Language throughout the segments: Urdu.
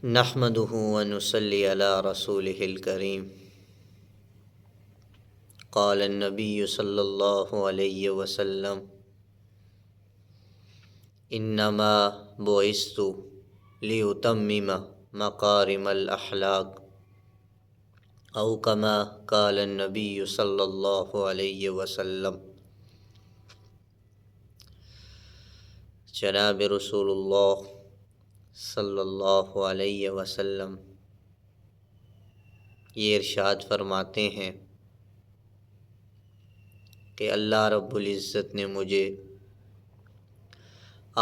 نحمده ونصلي على رسوله الكريم قال النبي صلى الله عليه وسلم انما بعثت لأتمم مكارم الأخلاق او كما قال النبي صلى الله عليه وسلم۔ جناب رسول اللہ صلی اللہ علیہ وسلم یہ ارشاد فرماتے ہیں کہ اللہ رب العزت نے مجھے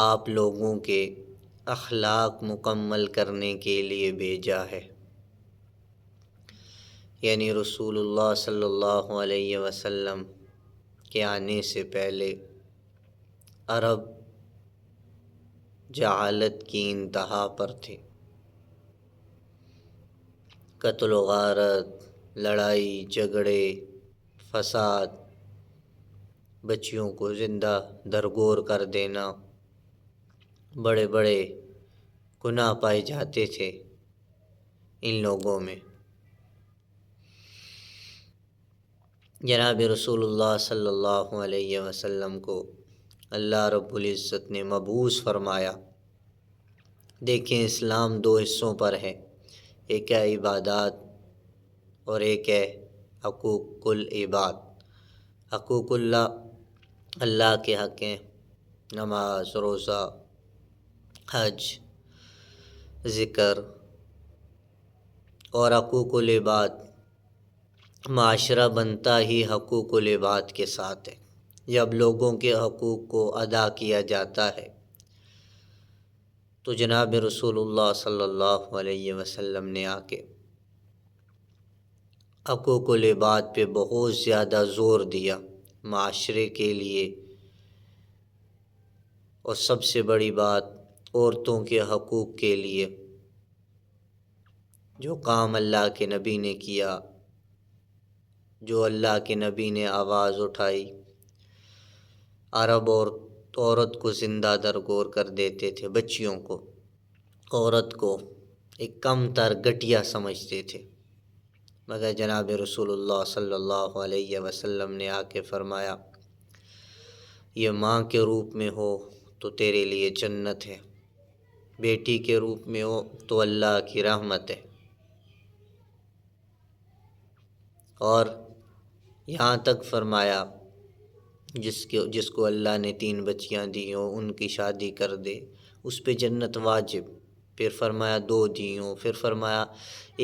آپ لوگوں کے اخلاق مکمل کرنے کے لیے بھیجا ہے، یعنی رسول اللہ صلی اللہ علیہ وسلم کے آنے سے پہلے عرب جہالت کی انتہا پر تھے، قتل و غارت، لڑائی جھگڑے، فساد، بچیوں کو زندہ درگور کر دینا، بڑے بڑے گناہ پائے جاتے تھے ان لوگوں میں۔ جناب رسول اللہ صلی اللہ علیہ وسلم کو اللہ رب العزت نے مبعوث فرمایا۔ دیکھیں، اسلام دو حصوں پر ہے، ایک ہے عبادات اور ایک ہے حقوق العباد۔ حقوق اللہ کے حق ہیں، نماز، روزہ، حج، ذکر، اور حقوق العباد معاشرہ بنتا ہی حقوق العباد کے ساتھ ہے۔ جب لوگوں کے حقوق کو ادا کیا جاتا ہے تو جناب رسول اللہ صلی اللہ علیہ وسلم نے آ کے حقوق العباد پہ بہت زیادہ زور دیا معاشرے کے لیے، اور سب سے بڑی بات عورتوں کے حقوق کے لیے جو کام اللہ کے نبی نے کیا، جو اللہ کے نبی نے آواز اٹھائی، عرب عورت کو زندہ درگور کر دیتے تھے، بچیوں کو، عورت کو ایک کم تر گھٹیا سمجھتے تھے، مگر جناب رسول اللہ صلی اللہ علیہ وسلم نے آ کے فرمایا یہ ماں کے روپ میں ہو تو تیرے لیے جنت ہے، بیٹی کے روپ میں ہو تو اللہ کی رحمت ہے، اور یہاں تک فرمایا جس کو اللہ نے 3 بچیاں دی ہوں ان کی شادی کر دے، اس پہ جنت واجب، پھر فرمایا 2 دی ہوں، پھر فرمایا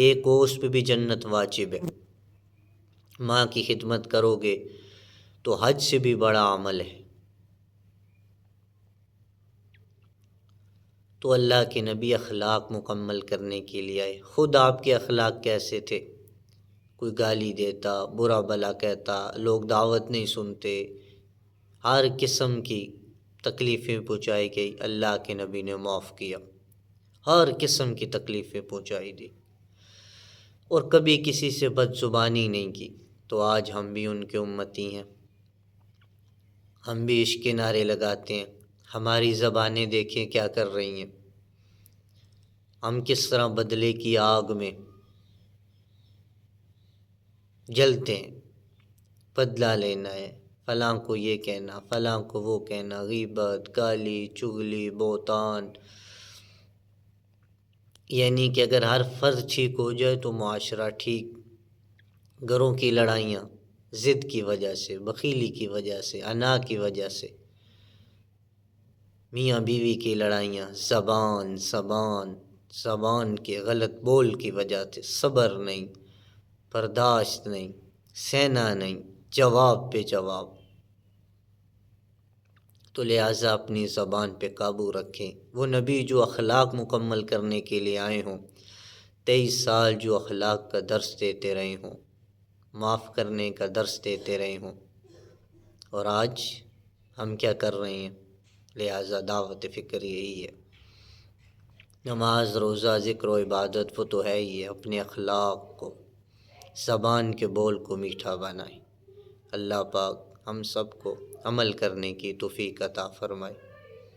1 ہو اس پہ بھی جنت واجب ہے۔ ماں کی خدمت کرو گے تو حج سے بھی بڑا عمل ہے۔ تو اللہ کے نبی اخلاق مکمل کرنے کے لیے آئے۔ خود آپ کے اخلاق کیسے تھے؟ کوئی گالی دیتا، برا بھلا کہتا، لوگ دعوت نہیں سنتے، ہر قسم کی تکلیفیں پہنچائی گئی، اللہ کے نبی نے معاف کیا، ہر قسم کی تکلیفیں پہنچائی دی، اور کبھی کسی سے بد زبانی نہیں کی۔ تو آج ہم بھی ان کے امتی ہیں، ہم بھی عشق کے نعرے لگاتے ہیں، ہماری زبانیں دیکھیں کیا کر رہی ہیں، ہم کس طرح بدلے کی آگ میں جلتے ہیں، بدلہ لینا ہے، فلاں کو یہ کہنا، فلاں کو وہ کہنا، غیبت، گالی، چغلی، بہتان، یعنی کہ اگر ہر فرد ٹھیک ہو جائے تو معاشرہ ٹھیک۔ گھروں کی لڑائیاں ضد کی وجہ سے، بخیلی کی وجہ سے، انا کی وجہ سے، میاں بیوی کی لڑائیاں زبان کے غلط بول کی وجہ سے، صبر نہیں، برداشت نہیں، سہنا نہیں، جواب پہ جواب۔ تو لہٰذا اپنی زبان پہ قابو رکھیں۔ وہ نبی جو اخلاق مکمل کرنے کے لیے آئے ہوں، 23 سال جو اخلاق کا درس دیتے رہے ہوں، معاف کرنے کا درس دیتے رہے ہوں، اور آج ہم کیا کر رہے ہیں؟ لہٰذا دعوت فکر یہی ہے، نماز، روزہ، ذکر و عبادت وہ تو ہے ہی ہے، اپنے اخلاق کو، زبان کے بول کو میٹھا بنائیں۔ اللہ پاک ہم سب کو عمل کرنے کی توفیق عطا فرمائے۔